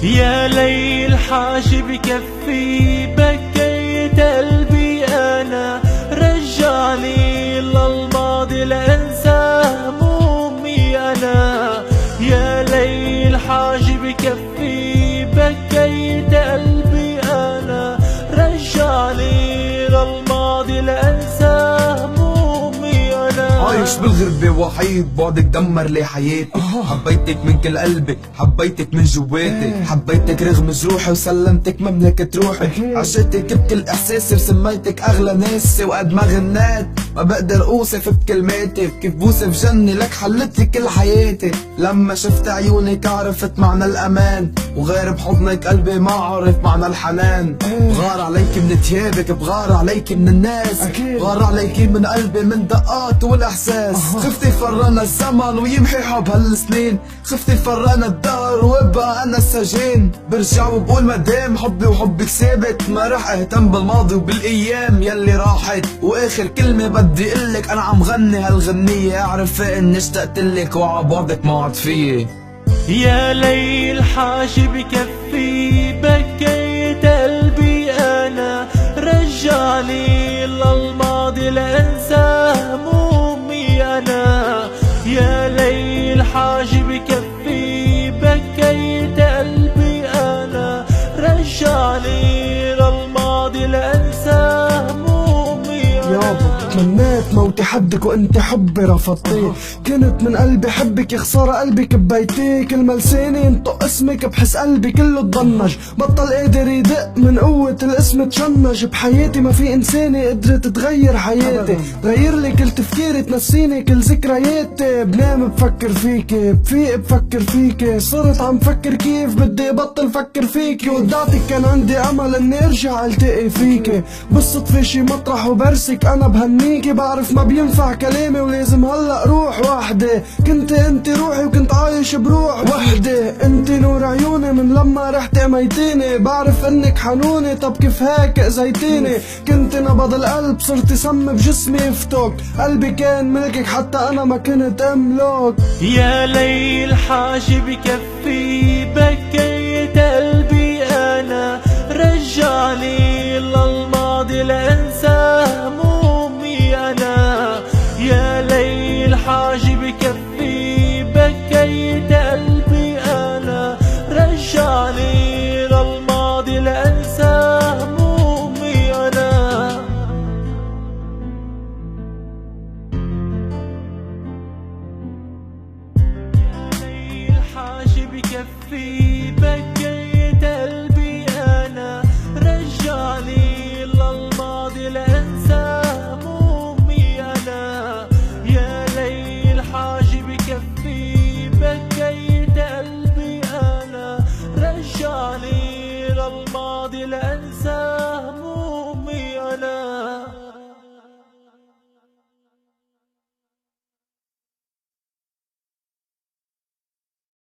يا ليل حاجب كفي بكيت قلبي أنا، رجعني للماضي لأنسى همومي أنا. يا ليل حاجب كفي بكيت قلبي أنا، رجعني للماضي لأنسى همومي أنا. عايش بالغربة وحيد بعدك دمر لي حياتي. حبيتك من كل قلبي، حبيتك من جواتي، حبيتك رغم جروحي وسلمتك مملكة روحي. عشقتك بكل احساسي وسميتك اغلى ناسي، وقد ما غنيت ما بقدر اوصف بكلماتي كيف بوصف جني لك حلتلي كل حياتي. لما شفت عيونك عرفت معنى الامان، وغير بحضنك قلبي ما عرف معنى الحنان. بغار عليك من ثيابك، بغار عليك من الناس، بغار عليك من قلبي من دقات والاحساس. خفتي فرقنا الزمن ويمحي حب هالسنين، خفتي فرقنا الدهر وابقى انا السجين. برجع وبقول مادام حبي وحبك ثابت، ما رح اهتم بالماضي وبالايام يلي راحت. واخر كلمة بدي قلك انا عم غني هالغنية، اعرف اني اشتقتلك وعبعدك ما عاد فيي. يا ليل حاجب كفي بكيت قلبي أنا، رجعني للماضي لأنسى همومي أنا. يا ليل حاجب كفي بكيت قلبي أنا، رجعني للماضي لأنسى همومي أنا. يابا تمنيت موتي حدك وانت حبي رفضتيه، كنت من قلبي حبك يا خسارة قلبي كبيتيه. كل ما لساني ينطق اسمك بحس قلبي كله تضنج، بطل قادر يدق من قوة الاسم تشنج. بحياتي ما في انسانة قدرت تغير حياتي، تغير لي كل تفكيري تنسيني كل ذكرياتي. بنام بفكر فيكي، بفيق بفكر فيكي، صرت عم فكر كيف بدي ابطل فكر فيكي. ودعتك كان عندي امل اني ارجع التقي فيكي، بالصدفة شي مطرح وبرسك انا بهنيكي. بعرف ما بينفع كلامي ولازم هلأ روح وحدة، كنت انت روحي وكنت عايش بروح وحدة. انت نور عيوني من لما رحت ميتيني، بعرف انك حنوني طب كيف هيك اذيتيني. كنت نبض القلب صرت سم بجسمي يفتك، قلبي كان ملكك حتى انا ما كنت املك. يا ليل حاجب كفي بكيت قلبي أنا، رجعني للماضي لأنسى همومي أنا. يا ليل حاجب كفي بكيت قلبي أنا، رجعني للماضي لأنسى همومي أنا. يا ليل حاجب كفي